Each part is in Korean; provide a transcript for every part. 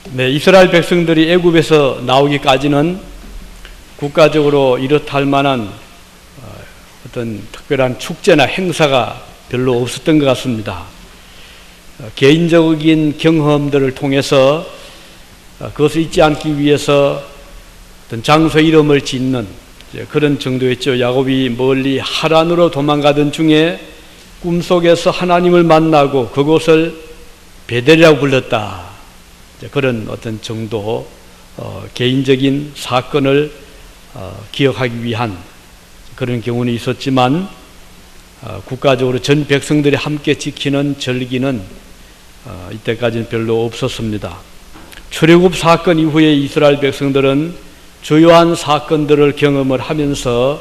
네, 이스라엘 백성들이 애굽에서 나오기까지는 국가적으로 이렇다 할 만한 어떤 특별한 축제나 행사가 별로 없었던 것 같습니다. 개인적인 경험들을 통해서 그것을 잊지 않기 위해서 어떤 장소 이름을 짓는 그런 정도였죠. 야곱이 멀리 하란으로 도망가던 중에 꿈속에서 하나님을 만나고 그곳을 베델이라고 불렀다. 그런 어떤 정도 개인적인 사건을 기억하기 위한 그런 경우는 있었지만 국가적으로 전 백성들이 함께 지키는 절기는 이때까지는 별로 없었습니다. 출애굽 사건 이후에 이스라엘 백성들은 주요한 사건들을 경험을 하면서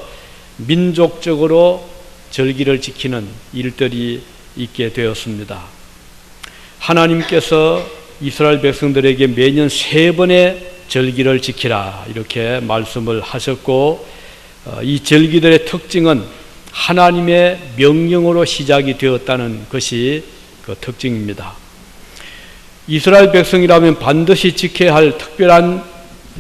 민족적으로 절기를 지키는 일들이 있게 되었습니다. 하나님께서 이스라엘 백성들에게 매년 3번의 절기를 지키라 이렇게 말씀을 하셨고 이 절기들의 특징은 하나님의 명령으로 시작이 되었다는 것이 그 특징입니다. 이스라엘 백성이라면 반드시 지켜야 할 특별한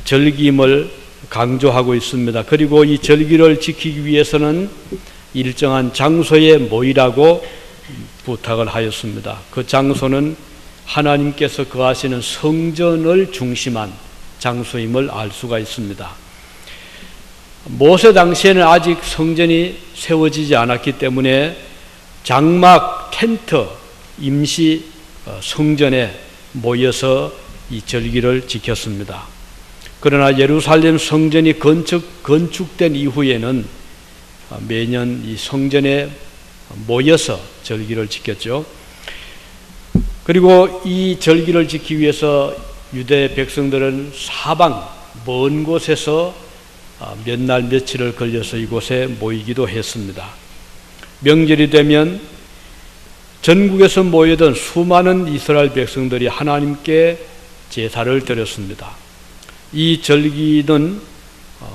절기임을 강조하고 있습니다. 그리고 이 절기를 지키기 위해서는 일정한 장소에 모이라고 부탁을 하였습니다. 그 장소는 하나님께서 거하시는 성전을 중심한 장소임을 알 수가 있습니다. 모세 당시에는 아직 성전이 세워지지 않았기 때문에 장막, 텐트, 임시 성전에 모여서 이 절기를 지켰습니다. 그러나 예루살렘 성전이 건축된 이후에는 매년 이 성전에 모여서 절기를 지켰죠. 그리고 이 절기를 지키기 위해서 유대 백성들은 사방 먼 곳에서 몇 날 며칠을 걸려서 이곳에 모이기도 했습니다. 명절이 되면 전국에서 모여든 수많은 이스라엘 백성들이 하나님께 제사를 드렸습니다. 이 절기는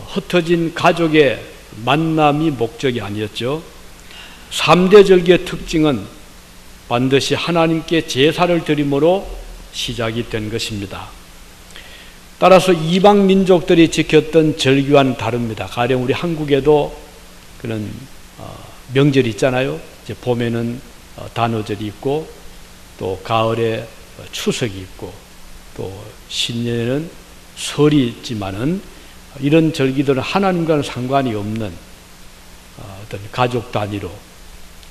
흩어진 가족의 만남이 목적이 아니었죠. 3대 절기의 특징은 반드시 하나님께 제사를 드림으로 시작이 된 것입니다. 따라서 이방 민족들이 지켰던 절기와는 다릅니다. 가령 우리 한국에도 그런 명절이 있잖아요. 이제 봄에는 단오절이 있고 또 가을에 추석이 있고 또 신년에는 설이 있지만은 이런 절기들은 하나님과는 상관이 없는 어떤 가족 단위로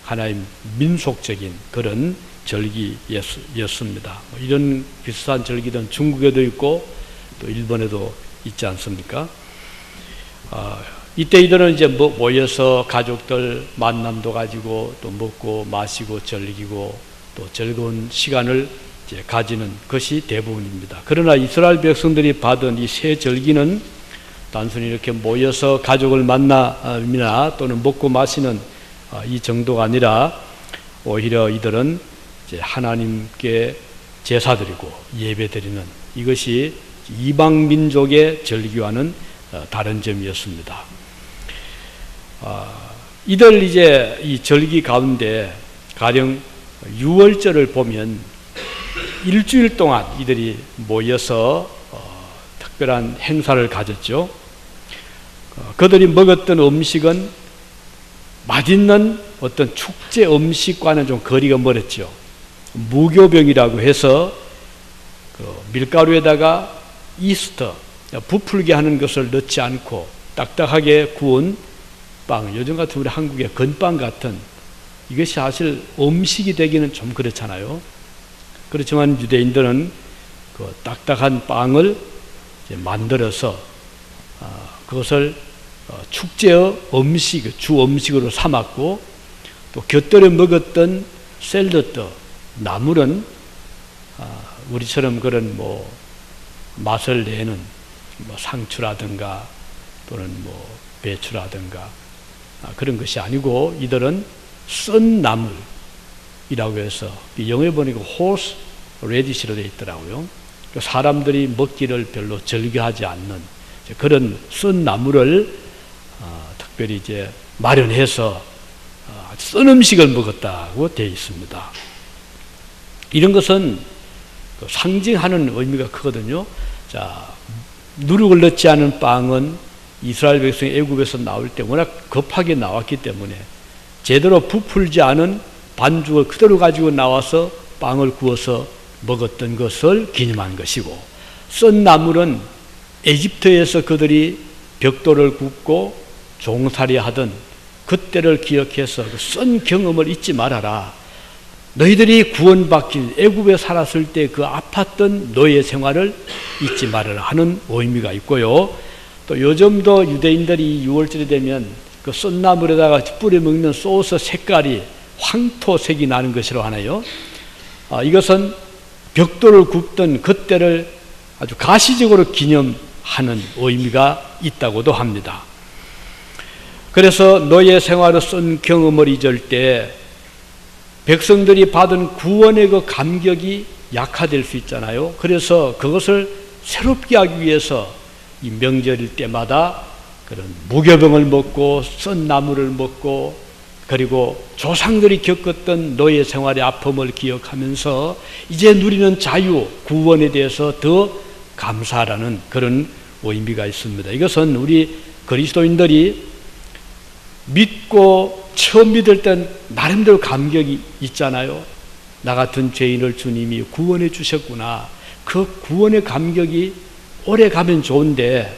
하나의 민속적인 그런 절기였습니다. 이런 비슷한 절기들은 중국에도 있고 또 일본에도 있지 않습니까? 이때 이들은 이제 모여서 가족들 만남도 가지고 또 먹고 마시고 즐기고 또 즐거운 시간을 이제 가지는 것이 대부분입니다. 그러나 이스라엘 백성들이 받은 이 세 절기는 단순히 이렇게 모여서 가족을 만나미나 또는 먹고 마시는 이 정도가 아니라 오히려 이들은 이제 하나님께 제사드리고 예배드리는 이것이 이방 민족의 절기와는 다른 점이었습니다. 이들 이제 이 절기 가운데 가령 유월절을 보면 일주일 동안 이들이 모여서 특별한 행사를 가졌죠. 그들이 먹었던 음식은 맛있는 어떤 축제 음식과는 좀 거리가 멀었죠. 무교병이라고 해서 그 밀가루에다가 이스터, 부풀게 하는 것을 넣지 않고 딱딱하게 구운 빵, 요즘 같은 우리 한국의 건빵 같은 이것이 사실 음식이 되기는 좀 그렇잖아요. 그렇지만 유대인들은 그 딱딱한 빵을 이제 만들어서 그것을 축제의 음식, 주 음식으로 삼았고 또 곁들여 먹었던 샐러드, 나물은 우리처럼 그런 맛을 내는 상추라든가 또는 배추라든가 그런 것이 아니고 이들은 썬 나물이라고 해서 영어에 보니까 horse radish로 되어 있더라고요. 사람들이 먹기를 별로 즐겨하지 않는 그런 썬 나물을 특별히 이제 마련해서 썬 음식을 먹었다고 되어 있습니다. 이런 것은 상징하는 의미가 크거든요. 자, 누룩을 넣지 않은 빵은 이스라엘 백성이 애굽에서 나올 때 워낙 급하게 나왔기 때문에 제대로 부풀지 않은 반죽을 그대로 가지고 나와서 빵을 구워서 먹었던 것을 기념한 것이고, 썬 나물은 에집트에서 그들이 벽돌을 굽고 종살이 하던 그때를 기억해서 그 썬 경험을 잊지 말아라. 너희들이 구원받길 애굽에 살았을 때 그 아팠던 노예 생활을 잊지 말아라 하는 의미가 있고요. 또 요즘도 유대인들이 6월절이 되면 그 썬나물에다가 뿌려 먹는 소스 색깔이 황토색이 나는 것이라고 하나요? 이것은 벽돌을 굽던 그때를 아주 가시적으로 기념하는 의미가 있다고도 합니다. 그래서 노예 생활의 썬 경험을 잊을 때 백성들이 받은 구원의 그 감격이 약화될 수 있잖아요. 그래서 그것을 새롭게 하기 위해서 이 명절일 때마다 그런 무교병을 먹고 썬 나물을 먹고 그리고 조상들이 겪었던 노예 생활의 아픔을 기억하면서 이제 누리는 자유, 구원에 대해서 더 감사하라는 그런 의미가 있습니다. 이것은 우리 그리스도인들이 믿고 처음 믿을 땐 나름대로 감격이 있잖아요. 나 같은 죄인을 주님이 구원해 주셨구나. 그 구원의 감격이 오래 가면 좋은데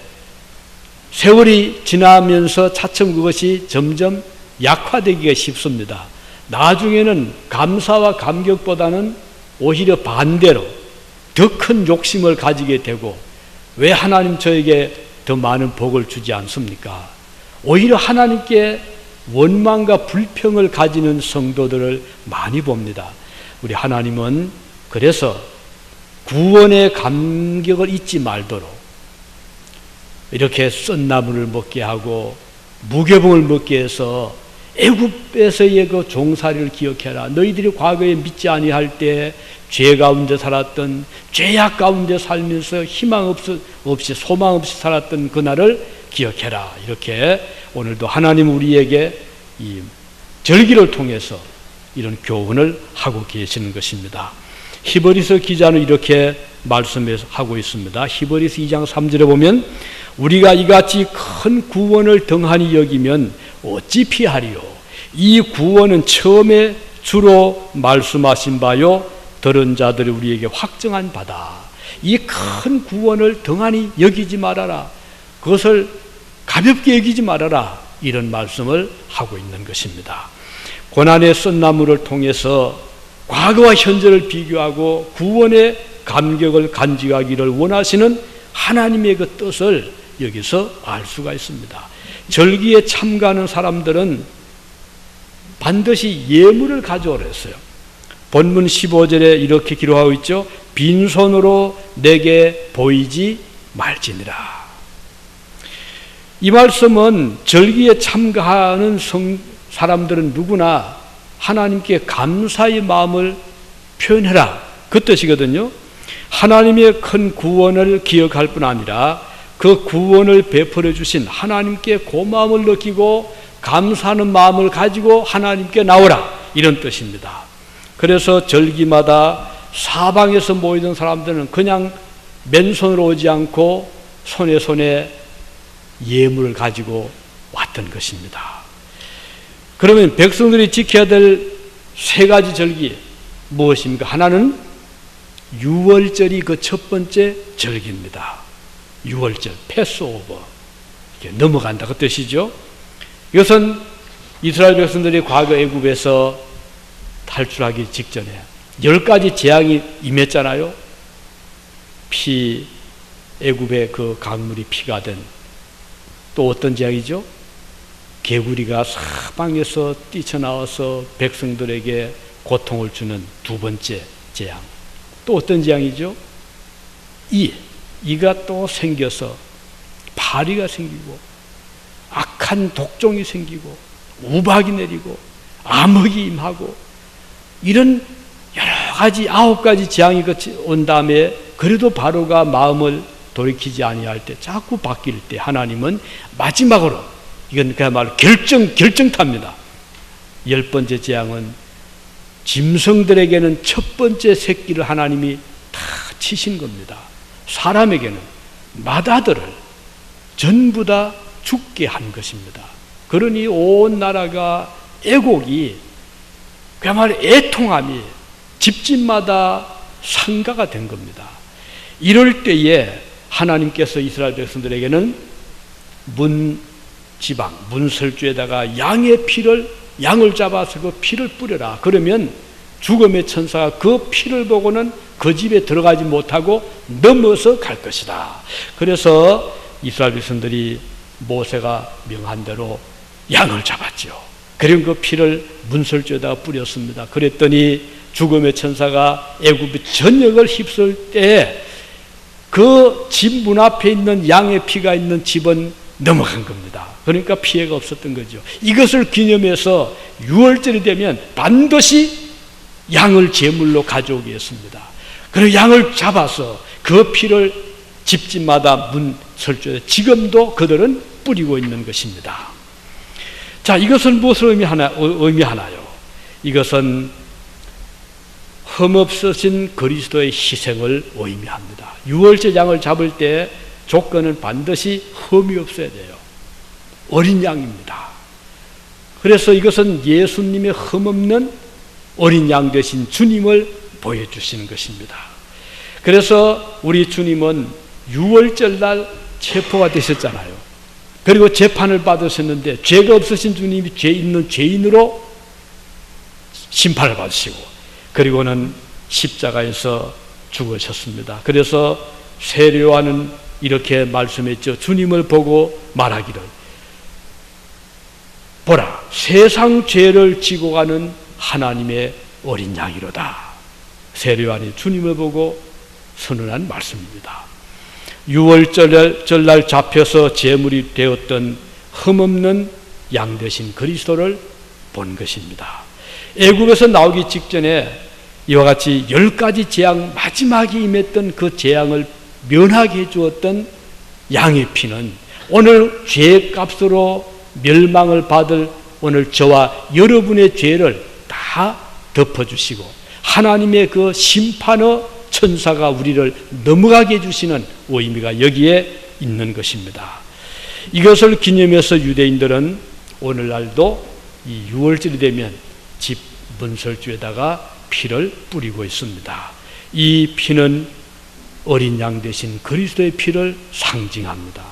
세월이 지나면서 차츰 그것이 점점 약화되기가 쉽습니다. 나중에는 감사와 감격보다는 오히려 반대로 더 큰 욕심을 가지게 되고, 왜 하나님 저에게 더 많은 복을 주지 않습니까? 오히려 하나님께 원망과 불평을 가지는 성도들을 많이 봅니다. 우리 하나님은 그래서 구원의 감격을 잊지 말도록 이렇게 썬 나물을 먹게 하고 무교병을 먹게 해서 애굽에서의 그 종살이를 기억해라. 너희들이 과거에 믿지 아니할 때 죄 가운데 살았던, 죄악 가운데 살면서 희망 없이 소망 없이 살았던 그날을 기억해라. 이렇게 오늘도 하나님 우리에게 이 절기를 통해서 이런 교훈을 하고 계시는 것입니다. 히브리서 기자는 이렇게 말씀하고 있습니다. 히브리서 2장 3절에 보면 우리가 이같이 큰 구원을 등한히 여기면 어찌 피하리요? 이 구원은 처음에 주로 말씀하신 바요 들은 자들이 우리에게 확정한 바다. 이 큰 구원을 등한히 여기지 말아라. 그것을 가볍게 여기지 말아라. 이런 말씀을 하고 있는 것입니다. 고난의 썬나물을 통해서 과거와 현재를 비교하고 구원의 감격을 간직하기를 원하시는 하나님의 그 뜻을 여기서 알 수가 있습니다. 절기에 참가하는 사람들은 반드시 예물을 가져오라 했어요. 본문 15절에 이렇게 기록하고 있죠. 빈손으로 내게 보이지 말지니라. 이 말씀은 절기에 참가하는 사람들은 누구나 하나님께 감사의 마음을 표현해라, 그 뜻이거든요. 하나님의 큰 구원을 기억할 뿐 아니라 그 구원을 베풀어 주신 하나님께 고마움을 느끼고 감사하는 마음을 가지고 하나님께 나오라, 이런 뜻입니다. 그래서 절기마다 사방에서 모이던 사람들은 그냥 맨손으로 오지 않고 손에 예물을 가지고 왔던 것입니다. 그러면 백성들이 지켜야 될 세 가지 절기 무엇입니까? 하나는 유월절이 그 첫 번째 절기입니다. 유월절, 패스오버, 이렇게 넘어간다 그 뜻이죠. 이것은 이스라엘 백성들이 과거 애굽에서 탈출하기 직전에 10가지 재앙이 임했잖아요. 애굽의 그 강물이 피가 된, 또 어떤 재앙이죠? 개구리가 사방에서 뛰쳐나와서 백성들에게 고통을 주는 두 번째 재앙. 또 어떤 재앙이죠? 이가 또 생겨서 파리가 생기고 악한 독종이 생기고 우박이 내리고 암흑이 임하고, 이런 여러 가지 9가지 재앙이 온 다음에 그래도 바로가 마음을 돌이키지 아니할 때, 자꾸 바뀔 때 하나님은 마지막으로, 이건 그야말로 결정타입니다. 10번째 재앙은 짐승들에게는 첫 번째 새끼를 하나님이 다 치신 겁니다. 사람에게는 맏아들을 전부 다 죽게 한 것입니다. 그러니 온 나라가 애곡이 그야말로 애통함이 집집마다 상가가 된 겁니다. 이럴 때에 하나님께서 이스라엘 백성들에게는 문지방, 문설주에다가 양을 잡아서 그 피를 뿌려라. 그러면 죽음의 천사가 그 피를 보고는 그 집에 들어가지 못하고 넘어서 갈 것이다. 그래서 이스라엘 백성들이 모세가 명한 대로 양을 잡았죠. 그리고 그 피를 문설주에다가 뿌렸습니다. 그랬더니 죽음의 천사가 애굽의 전역을 휩쓸 때 그 집 문 앞에 있는 양의 피가 있는 집은 넘어간 겁니다. 그러니까 피해가 없었던 거죠. 이것을 기념해서 6월절이 되면 반드시 양을 제물로 가져오게 했습니다. 그리고 양을 잡아서 그 피를 집집마다 문설주에 지금도 그들은 뿌리고 있는 것입니다. 자, 이것은 무엇을 의미하나요? 이것은 흠없으신 그리스도의 희생을 의미합니다. 6월절 양을 잡을 때 조건은 반드시 흠이 없어야 돼요. 어린 양입니다. 그래서 이것은 예수님의 흠없는 어린 양 되신 주님을 보여주시는 것입니다. 그래서 우리 주님은 6월절 날 체포가 되셨잖아요. 그리고 재판을 받으셨는데 죄가 없으신 주님이 죄 있는 죄인으로 심판을 받으시고 그리고는 십자가에서 죽으셨습니다. 그래서 세례요한은 이렇게 말씀했죠. 주님을 보고 말하기를 보라, 세상 죄를 지고 가는 하나님의 어린 양이로다. 세례요한이 주님을 보고 선언한 말씀입니다. 6월절 날 잡혀서 제물이 되었던 흠없는 양 되신 그리스도를 본 것입니다. 애굽에서 나오기 직전에 이와 같이 10가지 재앙 마지막에 임했던 그 재앙을 면하게 해주었던 양의 피는 오늘 죄값으로 멸망을 받을 오늘 저와 여러분의 죄를 다 덮어주시고 하나님의 그 심판의 천사가 우리를 넘어가게 해주시는 의미가 여기에 있는 것입니다. 이것을 기념해서 유대인들은 오늘날도 이 6월절이 되면 집 문설주에다가 피를 뿌리고 있습니다. 이 피는 어린 양 대신 그리스도의 피를 상징합니다.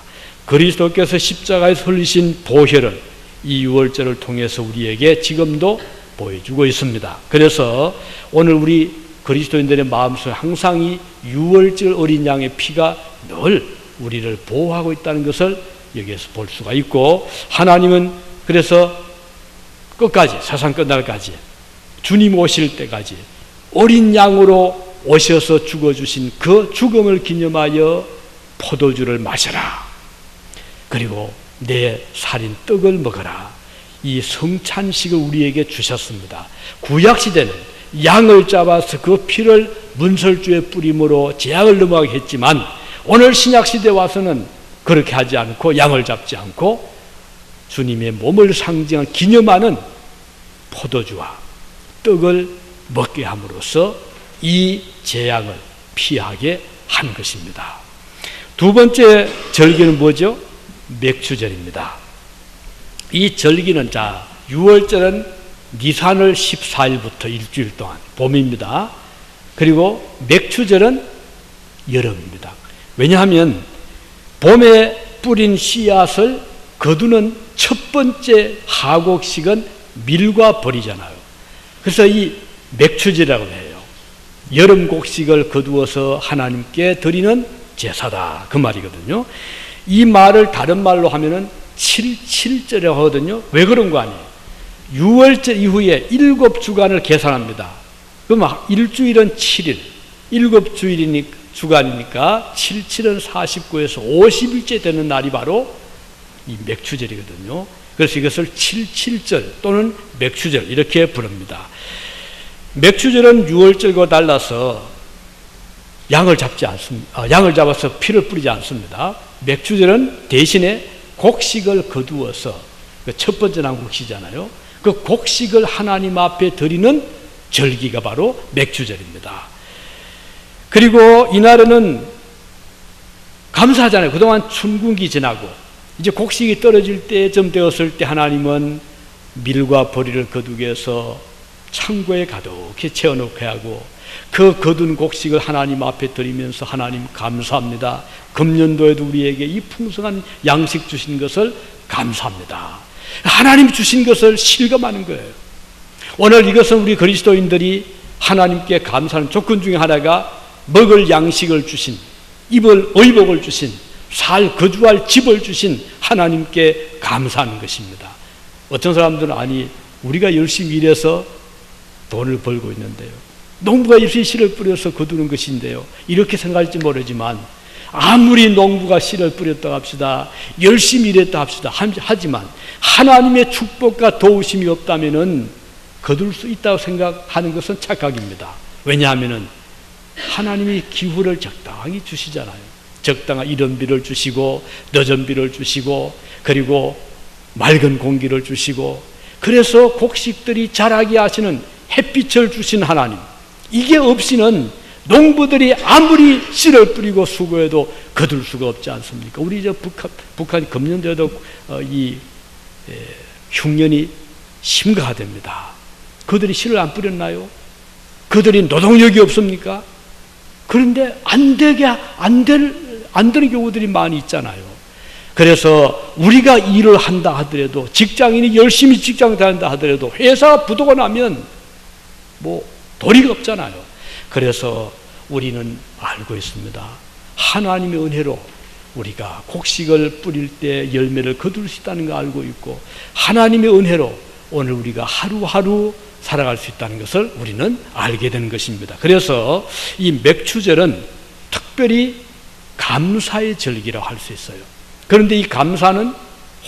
그리스도께서 십자가에서 흘리신 보혈을 이 6월절을 통해서 우리에게 지금도 보여주고 있습니다. 그래서 오늘 우리 그리스도인들의 마음속에 항상 이 6월절 어린 양의 피가 늘 우리를 보호하고 있다는 것을 여기에서 볼 수가 있고 하나님은 그래서 끝까지 세상 끝날까지 주님 오실 때까지 어린 양으로 오셔서 죽어주신 그 죽음을 기념하여 포도주를 마셔라. 그리고 내 살인 떡을 먹어라. 이 성찬식을 우리에게 주셨습니다. 구약시대는 양을 잡아서 그 피를 문설주에 뿌림으로 재앙을 넘어가게 했지만 오늘 신약시대에 와서는 그렇게 하지 않고 양을 잡지 않고 주님의 몸을 상징한 기념하는 포도주와 떡을 먹게 함으로써 이 재앙을 피하게 한 것입니다. 두 번째 절기는 뭐죠? 맥추절입니다. 이 절기는 6월절은 니산월 14일부터 일주일 동안 봄입니다. 그리고 맥추절은 여름입니다. 왜냐하면 봄에 뿌린 씨앗을 거두는 첫 번째 하곡식은 밀과 벌이잖아요. 그래서 이 맥추절이라고 해요. 여름 곡식을 거두어서 하나님께 드리는 제사다 그 말이거든요. 이 말을 다른 말로 하면은 77절이라고 하거든요. 왜 그런 거 아니에요? 6월절 이후에 7주간을 계산합니다. 그럼 일주일은 7일, 7주일이니까 주간이니까 77은 49에서 50일째 되는 날이 바로 이 맥추절이거든요. 그래서 이것을 77절 또는 맥추절 이렇게 부릅니다. 맥추절은 6월절과 달라서 양을 잡지 않습니다. 양을 잡아서 피를 뿌리지 않습니다. 맥추절은 대신에 곡식을 거두어서 첫 번째 난 곡식이잖아요. 그 곡식을 하나님 앞에 드리는 절기가 바로 맥추절입니다. 그리고 이날에는 감사하잖아요. 그동안 춘궁기 지나고 이제 곡식이 떨어질 때쯤 되었을 때 하나님은 밀과 보리를 거두게해서 창고에 가득히 채워놓게 하고 그 거둔 곡식을 하나님 앞에 드리면서 하나님 감사합니다. 금년도에도 우리에게 이 풍성한 양식 주신 것을 감사합니다. 하나님 주신 것을 실감하는 거예요. 오늘 이것은 우리 그리스도인들이 하나님께 감사하는 조건 중에 하나가 먹을 양식을 주신, 입을 의복을 주신, 살 거주할 집을 주신 하나님께 감사하는 것입니다. 어떤 사람들은 아니 우리가 열심히 일해서 돈을 벌고 있는데요, 농부가 열심히 씨를 뿌려서 거두는 것인데요, 이렇게 생각할지 모르지만 아무리 농부가 씨를 뿌렸다고 합시다, 열심히 일했다 합시다, 하지만 하나님의 축복과 도우심이 없다면은 거둘 수 있다고 생각하는 것은 착각입니다. 왜냐하면은 하나님이 기후를 적당히 주시잖아요. 적당한 이른 비를 주시고 늦은 비를 주시고 그리고 맑은 공기를 주시고, 그래서 곡식들이 자라게 하시는 햇빛을 주신 하나님, 이게 없이는 농부들이 아무리 씨를 뿌리고 수고해도 거둘 수가 없지 않습니까? 우리 북한 금년도에도 이 흉년이 심각하답니다. 그들이 씨를 안 뿌렸나요? 그들이 노동력이 없습니까? 그런데 안 되는 경우들이 많이 있잖아요. 그래서 우리가 일을 한다 하더라도, 직장인이 열심히 직장 다닌다 하더라도 회사가 부도가 나면 뭐 도리가 없잖아요. 그래서 우리는 알고 있습니다. 하나님의 은혜로 우리가 곡식을 뿌릴 때 열매를 거둘 수 있다는 걸 알고 있고, 하나님의 은혜로 오늘 우리가 하루하루 살아갈 수 있다는 것을 우리는 알게 되는 것입니다. 그래서 이 맥추절은 특별히 감사의 절기라고 할 수 있어요. 그런데 이 감사는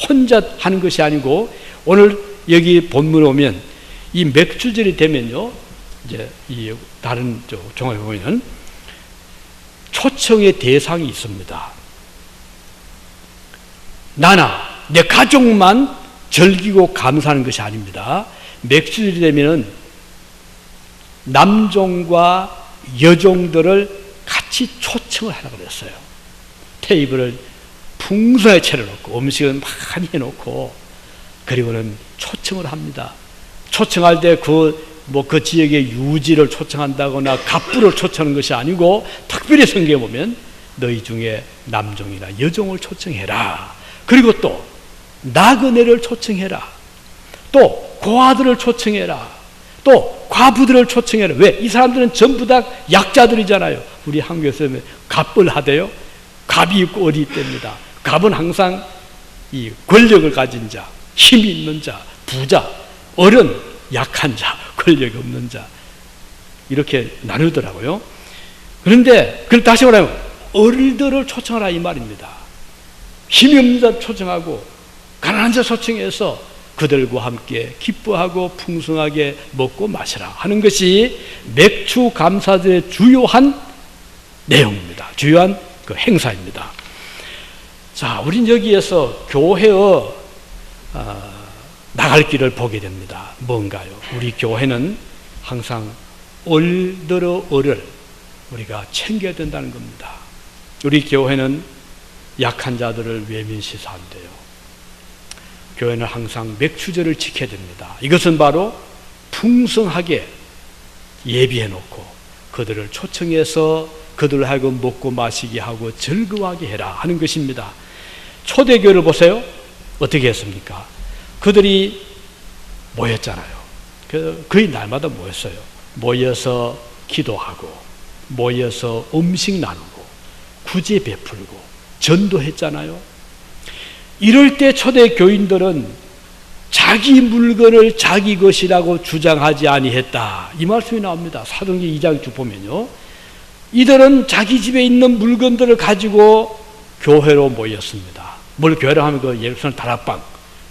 혼자 하는 것이 아니고, 오늘 여기 본문에 오면 이 맥추절이 되면요, 이제 이 다른 종합에 보면 초청의 대상이 있습니다. 나나 내 가족만 즐기고 감사하는 것이 아닙니다. 맥주절이 되면은 남종과 여종들을 같이 초청을 하라고 그랬어요. 테이블을 풍성하게 차려놓고 음식을 많이 해놓고, 그리고는 초청을 합니다. 초청할 때 그 지역의 유지를 초청한다거나 갑부를 초청하는 것이 아니고, 특별히 성경에 보면 너희 중에 남종이나 여종을 초청해라. 그리고 또 나그네를 초청해라. 또 고아들을 초청해라. 또 과부들을 초청해라. 왜? 이 사람들은 전부 다 약자들이잖아요. 우리 한국에서 갑을 하대요. 갑이 있고 어리 때입니다. 갑은 항상 이 권력을 가진 자, 힘이 있는 자, 부자, 어른, 약한 자, 권력이 없는 자, 이렇게 나누더라고요. 그런데 그걸 다시 말하면 어린들을 초청하라 이 말입니다. 힘이 없는 자 초청하고 가난한 자 초청해서 그들과 함께 기뻐하고 풍성하게 먹고 마시라 하는 것이 맥주 감사절의 주요한 내용입니다. 주요한 그 행사입니다. 자, 우린 여기에서 교회의 나갈 길을 보게 됩니다. 뭔가요? 우리 교회는 항상 얼더러 얼을 우리가 챙겨야 된다는 겁니다. 우리 교회는 약한 자들을 외면시사 안 돼요. 교회는 항상 맥추절을 지켜야 됩니다. 이것은 바로 풍성하게 예비해 놓고 그들을 초청해서 그들을 하여금 먹고 마시게 하고 즐거워하게 해라 하는 것입니다. 초대교회를 보세요. 어떻게 했습니까? 그들이 모였잖아요. 거의 날마다 모였어요. 모여서 기도하고, 모여서 음식 나누고, 구제 베풀고, 전도했잖아요. 이럴 때 초대교인들은 자기 물건을 자기 것이라고 주장하지 아니했다. 이 말씀이 나옵니다. 사도행전 2장 쭉 보면요. 이들은 자기 집에 있는 물건들을 가지고 교회로 모였습니다. 뭘 교회로 하면 그 예루살렘 다락방,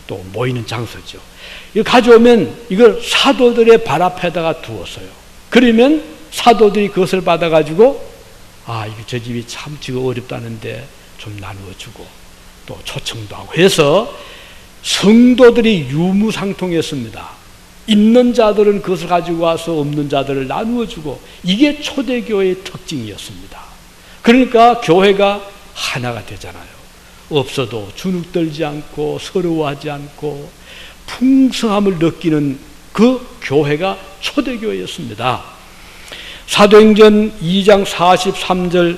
또 모이는 장소죠. 이걸 가져오면 이걸 사도들의 발 앞에다가 두었어요. 그러면 사도들이 그것을 받아가지고, 아, 이거 저 집이 참 지금 어렵다는데 좀 나누어주고, 또 초청도 하고 해서 성도들이 유무상통했습니다. 있는 자들은 그것을 가지고 와서 없는 자들을 나누어 주고, 이게 초대교회의 특징이었습니다. 그러니까 교회가 하나가 되잖아요. 없어도 주눅들지 않고 서러워하지 않고 풍성함을 느끼는 그 교회가 초대교회였습니다. 사도행전 2장 43절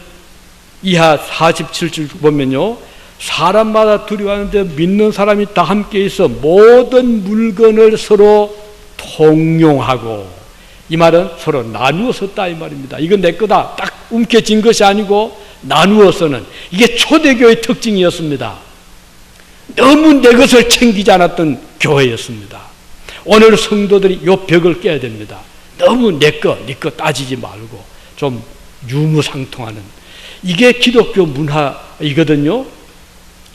이하 47절 보면요, 사람마다 두려워하는데 믿는 사람이 다 함께 있어 모든 물건을 서로 통용하고, 이 말은 서로 나누어 썼다 이 말입니다. 이건 내 거다 딱 움켜쥔 것이 아니고 나누어서는, 이게 초대교회의 특징이었습니다. 너무 내 것을 챙기지 않았던 교회였습니다. 오늘 성도들이 이 벽을 깨야 됩니다. 너무 내 거, 네 거 따지지 말고 좀 유무상통하는, 이게 기독교 문화이거든요.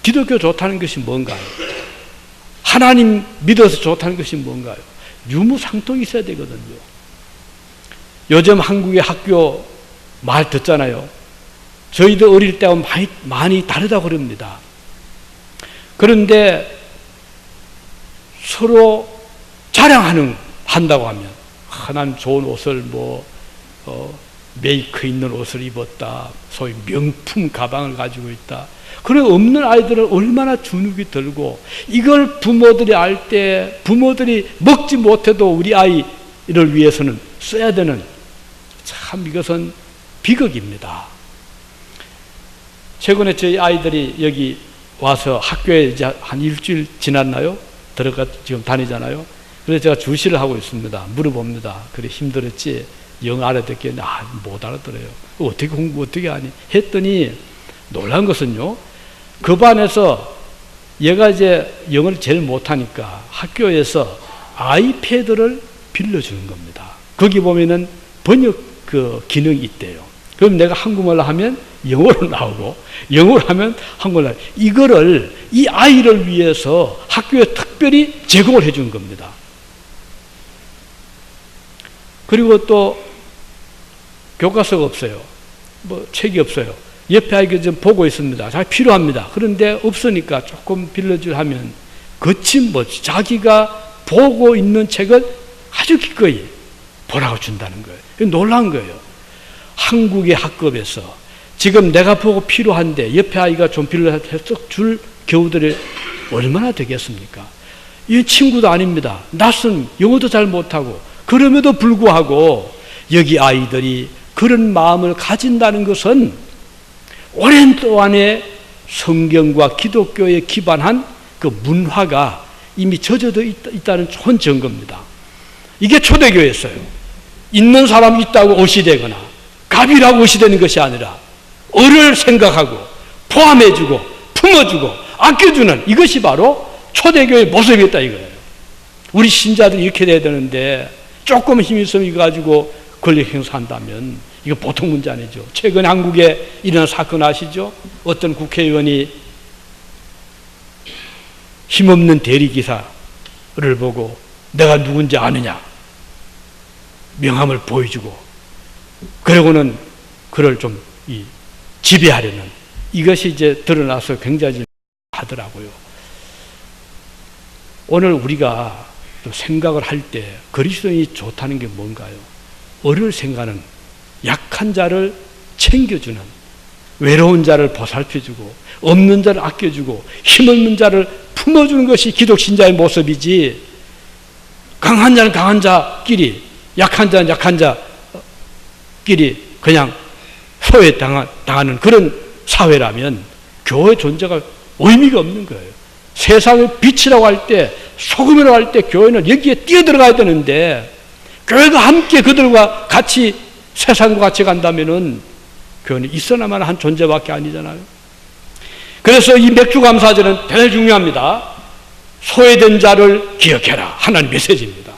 기독교 좋다는 것이 뭔가요? 하나님 믿어서 좋다는 것이 뭔가요? 유무상통이 있어야 되거든요. 요즘 한국의 학교 말 듣잖아요. 저희도 어릴 때와 많이 다르다고 그럽니다. 그런데 서로 자랑한다고 하면, 난 좋은 옷을 메이크 있는 옷을 입었다, 소위 명품 가방을 가지고 있다. 그런 없는 아이들은 얼마나 주눅이 들고, 이걸 부모들이 알 때 부모들이 먹지 못해도 우리 아이를 위해서는 써야 되는, 참 이것은 비극입니다. 최근에 저희 아이들이 여기 와서 학교에 이제 한 일주일 지났나요? 지금 다니잖아요. 그래서 제가 주시를 하고 있습니다. 물어봅니다. 그래 힘들었지? 영어 알아듣겠는데 못 알아들어요. 어떻게 공부 어떻게 하니? 했더니 놀란 것은요, 그 반에서 얘가 이제 영어를 제일 못하니까 학교에서 아이패드를 빌려주는 겁니다. 거기 보면은 번역 기능이 있대요. 그럼 내가 한국말로 하면 영어로 나오고, 영어로 하면 한국말로 나오고, 이거를 이 아이를 위해서 학교에 특별히 제공을 해준 겁니다. 그리고 또 교과서가 없어요. 책이 없어요. 옆에 아이가 좀 보고 있습니다. 잘 필요합니다. 그런데 없으니까 조금 빌려줄 하면 거침없이 자기가 보고 있는 책을 아주 기꺼이 보라고 준다는 거예요. 놀란 거예요. 한국의 학급에서 지금 내가 보고 필요한데 옆에 아이가 좀 빌려서 줄 교우들이 얼마나 되겠습니까? 이 친구도 아닙니다. 낯선 영어도 잘 못하고, 그럼에도 불구하고 여기 아이들이 그런 마음을 가진다는 것은 오랜 동안의 성경과 기독교에 기반한 그 문화가 이미 젖어져 있다는 좋은 증거입니다. 이게 초대교회였어요. 있는 사람이 있다고 옷이 되거나 갑이라고 옷이 되는 것이 아니라 을을 생각하고 포함해주고 품어주고 아껴주는, 이것이 바로 초대교회의 모습이었다 이거예요. 우리 신자들이 이렇게 돼야 되는데 조금 힘이 있으면 이거 가지고 권력 행사한다면 이거 보통 문제 아니죠. 최근 한국에 일어난 사건 아시죠? 어떤 국회의원이 힘없는 대리기사를 보고 내가 누군지 아느냐 명함을 보여주고, 그러고는 그를 좀 지배하려는, 이것이 이제 드러나서 굉장히 하더라고요. 오늘 우리가 생각을 할 때 그리스도인이 좋다는 게 뭔가요? 을을 생각하는, 약한 자를 챙겨주는, 외로운 자를 보살펴주고 없는 자를 아껴주고 힘없는 자를 품어주는 것이 기독신자의 모습이지, 강한 자는 강한 자끼리, 약한 자는 약한 자끼리 그냥 소외당하는 그런 사회라면 교회 존재가 의미가 없는 거예요. 세상의 빛이라고 할 때, 소금이라고 할 때 교회는 여기에 뛰어들어가야 되는데, 교회가 함께 그들과 같이 세상과 같이 간다면은 교회는 있어나만 한 존재밖에 아니잖아요. 그래서 이 맥주 감사절은 대단히 중요합니다. 소외된 자를 기억해라, 하나님 메시지입니다.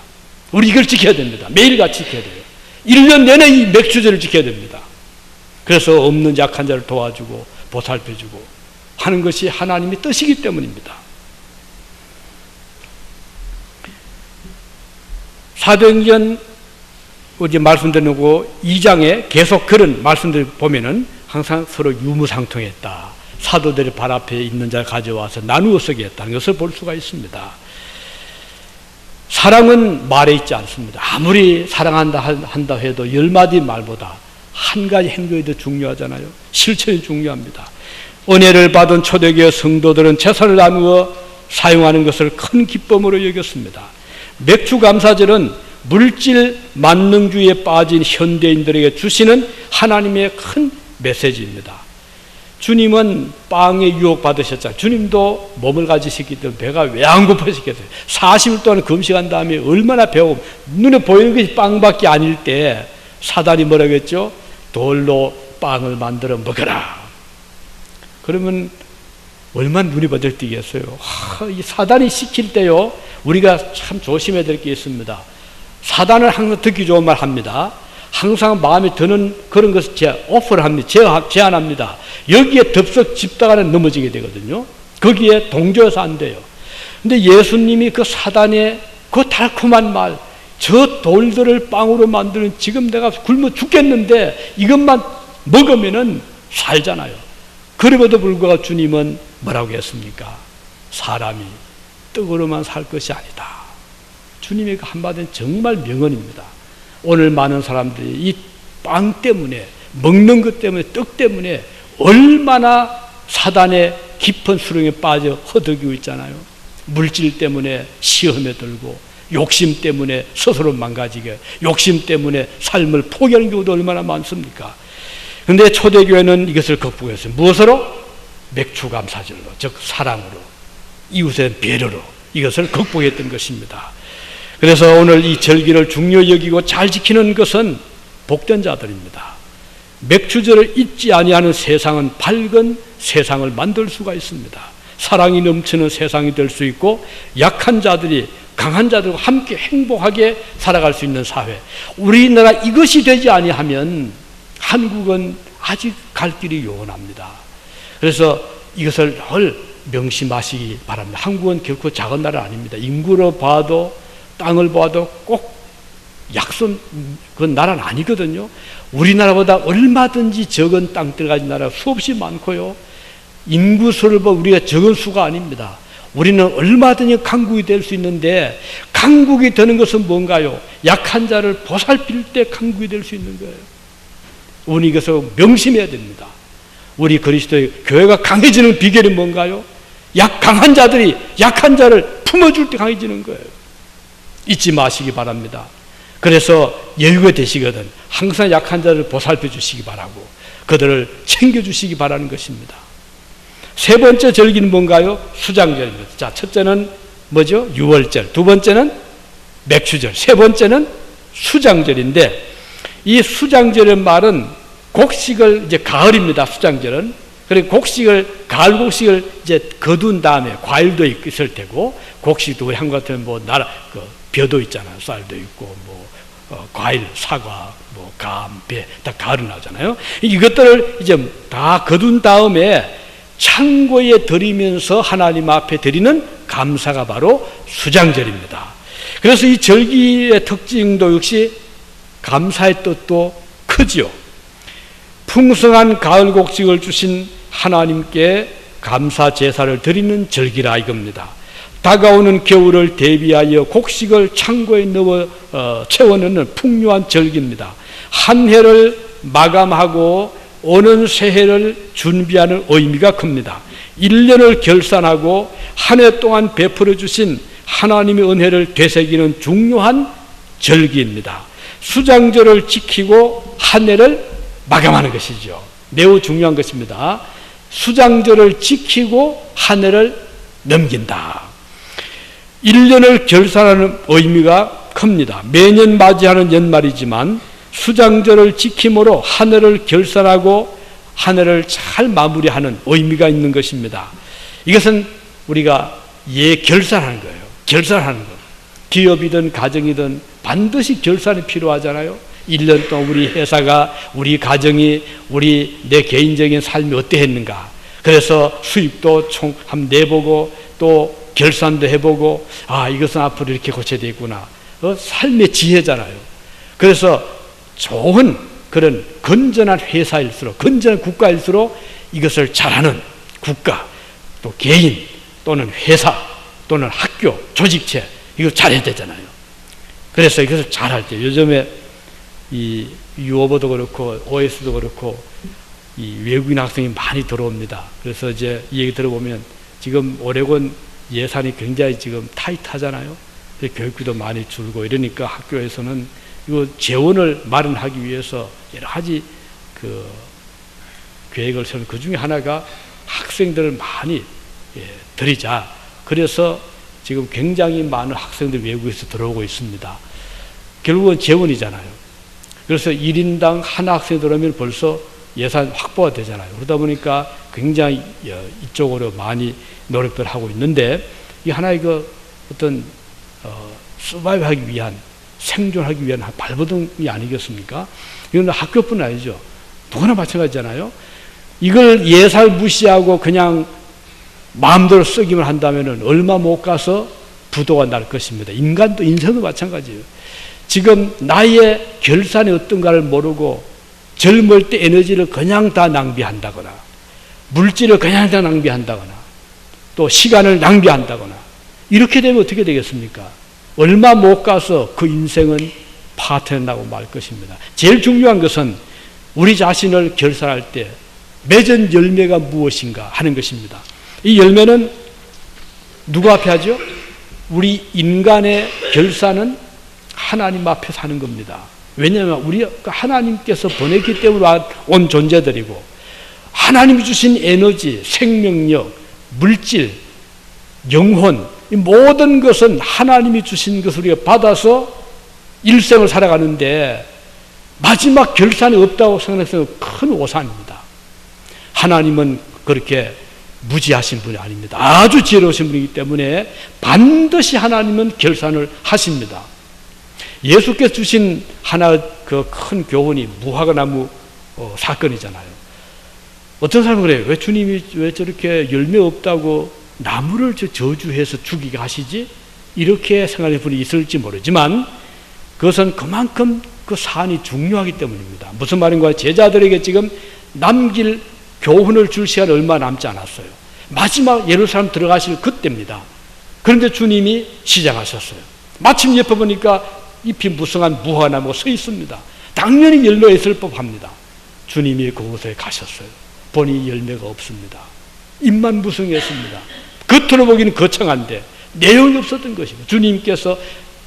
우리 이걸 지켜야 됩니다. 매일같이 지켜야 돼요. 1년 내내 이 맥주절을 지켜야 됩니다. 그래서 없는 약한 자를 도와주고 보살펴주고 하는 것이 하나님의 뜻이기 때문입니다. 사도행전 어제 말씀드린 거 2장에 계속 그런 말씀들 보면은 항상 서로 유무상통했다. 사도들의 발 앞에 있는 자를 가져와서 나누어 쓰게 했다는 것을 볼 수가 있습니다. 사랑은 말에 있지 않습니다. 아무리 사랑한다 한다 해도 10마디 말보다 한 가지 행동이 더 중요하잖아요. 실천이 중요합니다. 은혜를 받은 초대교회 성도들은 제사를 나누어 사용하는 것을 큰 기쁨으로 여겼습니다. 맥주감사절은 물질 만능주의에 빠진 현대인들에게 주시는 하나님의 큰 메시지입니다. 주님은 빵에 유혹받으셨잖아요. 주님도 몸을 가지셨기 때문에 배가 왜 안 고프시겠어요? 40일 동안 금식한 다음에 얼마나 배고프, 눈에 보이는 것이 빵밖에 아닐 때 사단이 뭐라고 했죠? 돌로 빵을 만들어 먹어라. 그러면 얼마나 눈이 번쩍 뜨겠어요. 이 사단이 시킬 때요, 우리가 참 조심해야 될 게 있습니다. 사단은 항상 듣기 좋은 말 합니다. 항상 마음에 드는 그런 것을 오퍼를 합니다. 제안합니다. 여기에 덥석 짚다가는 넘어지게 되거든요. 거기에 동조해서 안 돼요. 근데 예수님이 그 사단의 그 달콤한 말, 저 돌들을 빵으로 만드는, 지금 내가 굶어 죽겠는데 이것만 먹으면은 살잖아요. 그럼에도 불구하고 주님은 뭐라고 했습니까? 사람이 떡으로만 살 것이 아니다. 주님의 그 한마디는 정말 명언입니다. 오늘 많은 사람들이 이 빵 때문에, 먹는 것 때문에, 떡 때문에 얼마나 사단의 깊은 수렁에 빠져 허덕이고 있잖아요. 물질 때문에 시험에 들고, 욕심 때문에 스스로 망가지게, 욕심 때문에 삶을 포기하는 경우도 얼마나 많습니까? 그런데 초대교회는 이것을 극복했어요. 무엇으로? 맥주감사절로, 즉 사랑으로, 이웃의 배려로 이것을 극복했던 것입니다. 그래서 오늘 이 절기를 중요히 여기고 잘 지키는 것은 복된 자들입니다. 맥주절을 잊지 아니하는 세상은 밝은 세상을 만들 수가 있습니다. 사랑이 넘치는 세상이 될 수 있고, 약한 자들이 강한 자들과 함께 행복하게 살아갈 수 있는 사회. 우리나라 이것이 되지 아니하면 한국은 아직 갈 길이 요원합니다. 그래서 이것을 늘 명심하시기 바랍니다. 한국은 결코 작은 나라 아닙니다. 인구로 봐도, 땅을 봐도 꼭 약손 그런 나라는 아니거든요. 우리나라보다 얼마든지 적은 땅들 가진 나라가 수없이 많고요. 인구수를 보면 우리가 적은 수가 아닙니다. 우리는 얼마든지 강국이 될 수 있는데, 강국이 되는 것은 뭔가요? 약한 자를 보살필 때 강국이 될 수 있는 거예요. 우리 이것을 명심해야 됩니다. 우리 그리스도의 교회가 강해지는 비결이 뭔가요? 강한 자들이 약한 자를 품어줄 때 강해지는 거예요. 잊지 마시기 바랍니다. 그래서 여유가 되시거든 항상 약한 자를 보살펴 주시기 바라고, 그들을 챙겨주시기 바라는 것입니다. 세 번째 절기는 뭔가요? 수장절입니다. 자, 첫째는 뭐죠? 유월절. 두 번째는 맥주절. 세 번째는 수장절인데, 이 수장절의 말은 곡식을, 이제 가을입니다. 수장절은. 그리고 곡식을, 가을 곡식을 이제 거둔 다음에, 과일도 있을 테고, 곡식도 우리 한국 같으면 벼도 있잖아요. 쌀도 있고, 과일, 사과, 감, 배, 다 가을에 나오잖아요. 이것들을 이제 다 거둔 다음에 창고에 드리면서 하나님 앞에 드리는 감사가 바로 수장절입니다. 그래서 이 절기의 특징도 역시 감사의 뜻도 크지요. 풍성한 가을 곡식을 주신 하나님께 감사 제사를 드리는 절기라 이겁니다. 다가오는 겨울을 대비하여 곡식을 창고에 넣어 채워넣는 풍요한 절기입니다. 한 해를 마감하고 오는 새해를 준비하는 의미가 큽니다. 1년을 결산하고 한 해 동안 베풀어 주신 하나님의 은혜를 되새기는 중요한 절기입니다. 수장절을 지키고 한 해를 마감하는 것이죠. 매우 중요한 것입니다. 수장절을 지키고 한 해를 넘긴다. 1년을 결산하는 의미가 큽니다. 매년 맞이하는 연말이지만 수장절을 지킴으로 한 해를 결산하고 한 해를 잘 마무리하는 의미가 있는 것입니다. 이것은 우리가 결산하는 거예요. 결산하는 것. 기업이든 가정이든 반드시 결산이 필요하잖아요. 1년 동안 우리 회사가, 우리 가정이, 내 개인적인 삶이 어떠했는가. 그래서 수입도 총 한번 내보고 또 결산도 해보고, 이것은 앞으로 이렇게 고쳐야 되겠구나. 삶의 지혜잖아요. 그래서 좋은 그런 건전한 회사일수록, 건전한 국가일수록 이것을 잘하는 국가, 또 개인 또는 회사 또는 학교, 조직체, 이거 잘해야 되잖아요. 그래서 이것을 잘할 때, 요즘에 이 유오버도 그렇고 OS도 그렇고 이 외국인 학생이 많이 들어옵니다. 그래서 이제 이 얘기 들어보면 지금 오레곤 예산이 굉장히 지금 타이트하잖아요. 교육비도 많이 줄고 이러니까 학교에서는 이거 재원을 마련하기 위해서 여러 가지 그 계획을 세우는 그 중에 하나가 학생들을 많이 들이자. 그래서 지금 굉장히 많은 학생들이 외국에서 들어오고 있습니다. 결국은 재원이잖아요. 그래서 1인당 한 학생 들어오면 벌써 예산 확보가 되잖아요. 그러다 보니까 굉장히 이쪽으로 많이 노력들 하고 있는데, 이 하나의 그 어떤 서바이브하기 위한, 생존하기 위한 발버둥이 아니겠습니까? 이건 학교뿐 아니죠. 누구나 마찬가지잖아요. 이걸 예산을 무시하고 그냥 마음대로 쓰기만 한다면 얼마 못 가서 부도가 날 것입니다. 인간도, 인생도 마찬가지예요. 지금 나의 결산이 어떤가를 모르고 젊을 때 에너지를 그냥 다 낭비한다거나, 물질을 그냥 다 낭비한다거나, 또 시간을 낭비한다거나, 이렇게 되면 어떻게 되겠습니까? 얼마 못 가서 그 인생은 파탄나고 말 것입니다. 제일 중요한 것은 우리 자신을 결산할 때 맺은 열매가 무엇인가 하는 것입니다. 이 열매는 누구 앞에 하죠? 우리 인간의 결산은 하나님 앞에서 하는 겁니다. 왜냐하면 우리 하나님께서 보냈기 때문에 온 존재들이고, 하나님이 주신 에너지, 생명력, 물질, 영혼, 이 모든 것은 하나님이 주신 것을 우리가 받아서 일생을 살아가는데, 마지막 결산이 없다고 생각해서 큰 오산입니다. 하나님은 그렇게 무지하신 분이 아닙니다. 아주 지혜로우신 분이기 때문에 반드시 하나님은 결산을 하십니다. 예수께서 주신 하나 그 큰 교훈이 무화과나무 사건이잖아요. 어떤 사람은 그래요. 왜 주님이 왜 저렇게 열매 없다고 나무를 저주해서 죽이게 하시지? 이렇게 생각하는 분이 있을지 모르지만, 그것은 그만큼 그 사안이 중요하기 때문입니다. 무슨 말인가? 제자들에게 지금 남길 교훈을 줄 시간이 얼마 남지 않았어요. 마지막 예루살렘 들어가실 그때입니다. 그런데 주님이 시작하셨어요. 마침 옆에 보니까 잎이 무성한 무화과나무가 서 있습니다. 당연히 열매가 있을 법합니다. 주님이 그곳에 가셨어요. 보니 열매가 없습니다. 잎만 무성했습니다. 겉으로 보기는 거창한데 내용이 없었던 것입니다. 주님께서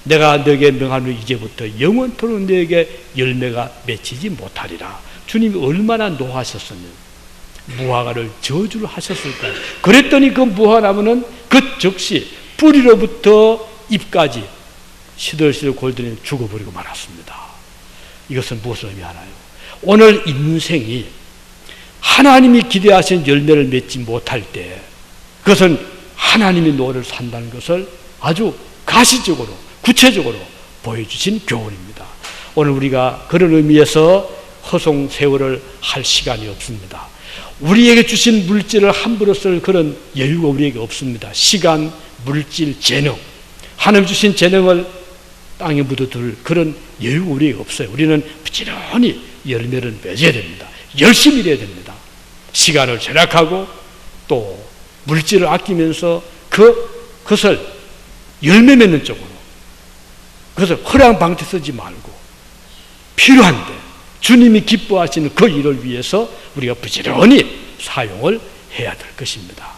내가 너에게 명하노니 이제부터 영원토록 너에게 열매가 맺히지 못하리라. 주님이 얼마나 노하셨으면 무화과를 저주를 하셨을까요? 그랬더니 그 무화과나무는 그 즉시 뿌리로부터 잎까지 시들시들 골더니 죽어버리고 말았습니다. 이것은 무엇을 의미하나요? 오늘 인생이 하나님이 기대하신 열매를 맺지 못할 때, 그것은 하나님의 노를 산다는 것을 아주 가시적으로, 구체적으로 보여주신 교훈입니다. 오늘 우리가 그런 의미에서 허송세월을 할 시간이 없습니다. 우리에게 주신 물질을 함부로 쓸 그런 여유가 우리에게 없습니다. 시간, 물질, 재능, 하나님 주신 재능을 땅에 묻어둘 그런 여유가 우리에게 없어요. 우리는 부지런히 열매를 맺어야 됩니다. 열심히 일해야 됩니다. 시간을 절약하고 또 물질을 아끼면서 그것을 열매 맺는 쪽으로, 그것을 허랑방태 쓰지 말고 필요한데 주님이 기뻐하시는 그 일을 위해서 우리가 부지런히 사용을 해야 될 것입니다.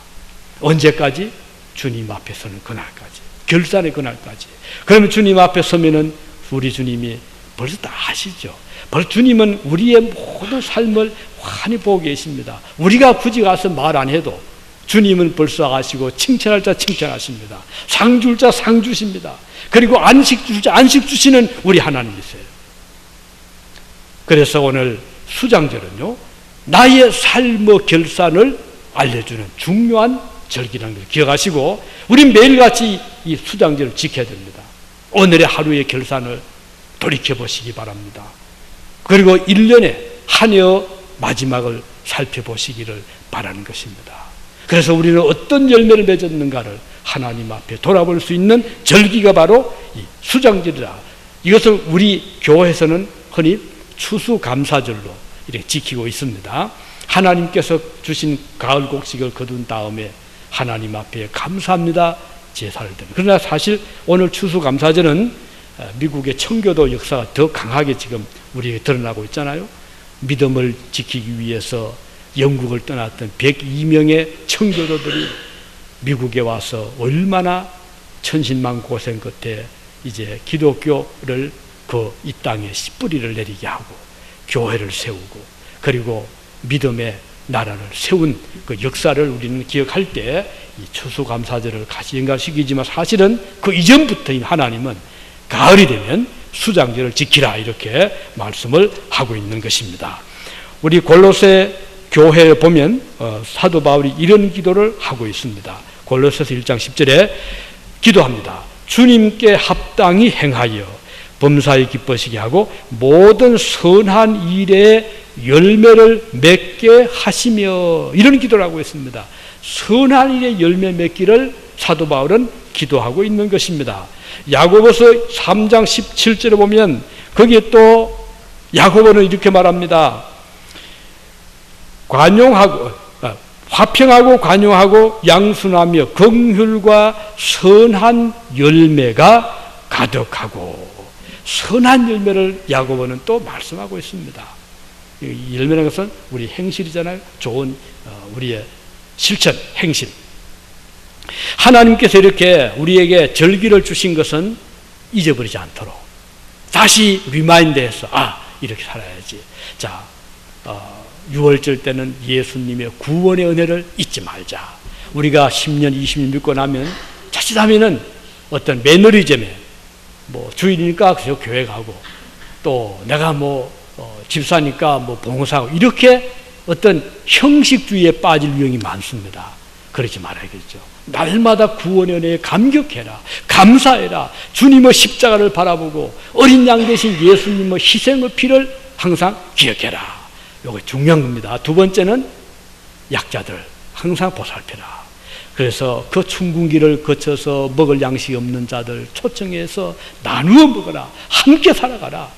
언제까지? 주님 앞에 서는 그날까지, 결산의 그날까지. 그러면 주님 앞에 서면은 우리 주님이 벌써 다 아시죠. 벌써 주님은 우리의 모든 삶을 환히 보고 계십니다. 우리가 굳이 가서 말 안 해도 주님은 벌써 아시고, 칭찬할 자 칭찬하십니다. 상 줄 자 상 주십니다. 그리고 안식 줄 자 안식 주시는 우리 하나님이세요. 그래서 오늘 수장절은요, 나의 삶의 결산을 알려주는 중요한 절기라는 걸 기억하시고, 우린 매일같이 이 수장절을 지켜야 됩니다. 오늘의 하루의 결산을 돌이켜보시기 바랍니다. 그리고 1년에 한 해의 마지막을 살펴보시기를 바라는 것입니다. 그래서 우리는 어떤 열매를 맺었는가를 하나님 앞에 돌아볼 수 있는 절기가 바로 이 수장절이다. 이것을 우리 교회에서는 흔히 추수감사절로 이렇게 지키고 있습니다. 하나님께서 주신 가을 곡식을 거둔 다음에 하나님 앞에 감사합니다 제사를 드립니다. 그러나 사실 오늘 추수감사절은 미국의 청교도 역사가 더 강하게 지금 우리에게 드러나고 있잖아요. 믿음을 지키기 위해서 영국을 떠났던 102명의 청교도들이 미국에 와서 얼마나 천신만고생 끝에 이제 기독교를 이 땅에 씨뿌리를 내리게 하고 교회를 세우고 그리고 믿음의 나라를 세운 그 역사를 우리는 기억할 때 이 추수감사절을 가시기지만 사실은 그 이전부터인 하나님은 가을이 되면 수장절을 지키라 이렇게 말씀을 하고 있는 것입니다. 우리 골로새 교회에 보면 사도 바울이 이런 기도를 하고 있습니다. 골로새서 1장 10절에 기도합니다. 주님께 합당히 행하여 범사에 기뻐시게 하고 모든 선한 일에 열매를 맺게 하시며 이런 기도를 하고 있습니다. 선한 일에 열매 맺기를 사도 바울은 기도하고 있는 것입니다. 야고보서 3장 17절에 보면 거기에 또 야고보는 이렇게 말합니다. 화평하고 관용하고 양순하며 긍휼과 선한 열매가 가득하고 선한 열매를 야고보는 또 말씀하고 있습니다. 이 열매라는 것은 우리 행실이잖아요. 좋은 우리의 실천, 행실. 하나님께서 이렇게 우리에게 절기를 주신 것은 잊어버리지 않도록 다시 리마인드해서 이렇게 살아야지. 자, 6월절 때는 예수님의 구원의 은혜를 잊지 말자. 우리가 10년, 20년 믿고 나면 자칫하면은 어떤 매너리즘에 주일이니까 그래서 교회 가고 또 내가 집사니까 봉사하고 이렇게 어떤 형식주의에 빠질 위험이 많습니다. 그러지 말아야겠죠. 날마다 구원의 은혜에 감격해라. 감사해라. 주님의 십자가를 바라보고 어린 양 대신 예수님의 희생의 피를 항상 기억해라. 이거 중요한 겁니다. 두 번째는 약자들 항상 보살펴라. 그래서 그 충군기를 거쳐서 먹을 양식이 없는 자들 초청해서 나누어 먹어라. 함께 살아가라.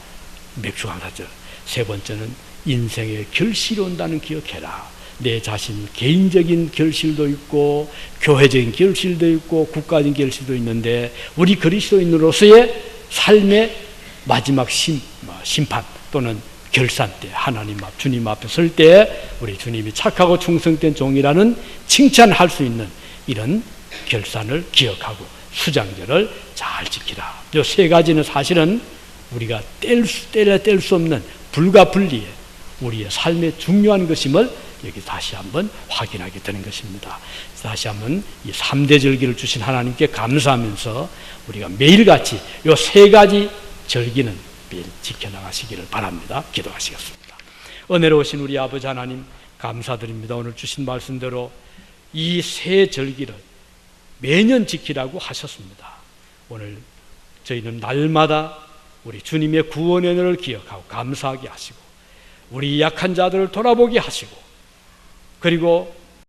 맥주감사절. 세 번째는 인생의 결실이 온다는 기억해라. 내 자신 개인적인 결실도 있고 교회적인 결실도 있고 국가적인 결실도 있는데 우리 그리스도인으로서의 삶의 마지막 심판 또는 결산 때 하나님 앞 주님 앞에 설 때 우리 주님이 착하고 충성된 종이라는 칭찬할 수 있는 이런 결산을 기억하고 수장절을 잘 지키라. 이 세 가지는 사실은 우리가 뗄 수 없는 불가분리의 우리의 삶의 중요한 것임을 여기 다시 한번 확인하게 되는 것입니다. 다시 한번 이 3대 절기를 주신 하나님께 감사하면서 우리가 매일같이 이 세 가지 절기는 매일 지켜나가시기를 바랍니다. 기도하시겠습니다. 은혜로우신 우리 아버지 하나님 감사드립니다. 오늘 주신 말씀대로 이 세 절기를 매년 지키라고 하셨습니다. 오늘 저희는 날마다 우리 주님의 구원의 은혜를 기억하고 감사하게 하시고 우리 약한 자들을 돌아보게 하시고 그리고